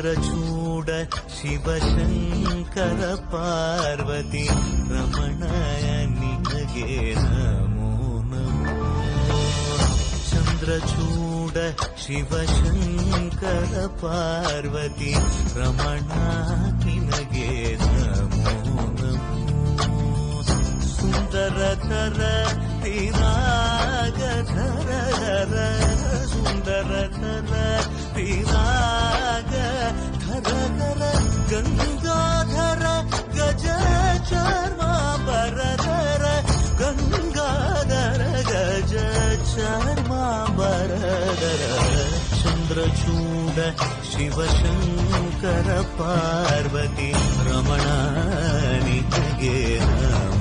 ಚಂದ್ರಚೂಡ ಶಿವಶಂಕರ ಪಾರ್ವತಿ ರಮಣಯ ನಿನಗೆ ನಮೋ ನಮೋ. ಚಂದ್ರಚೂಡ ಶಿವಶಂಕರ ಪಾರ್ವತಿ ರಮಣ ನಿನಗೆ ನಮೋ ನಮೋ. ಸುಂದರತರ ವಿರಾಗಧರ ಸುಂದರತರ ವಿರಾಗ ಧರ ಧರ ಗಂಗಾಧರ ಗಜ ಚರ್ಮಾಂಬರಧರ ಗಂಗಾಧರ ಗಜ ಚರ್ಮಾಂಬರಧರ. ಚಂದ್ರಚೂಡ ಶಿವಶಂಕರ ಪಾರ್ವತಿ ರಮಣ ನಿನಗೆ ನಮೋ.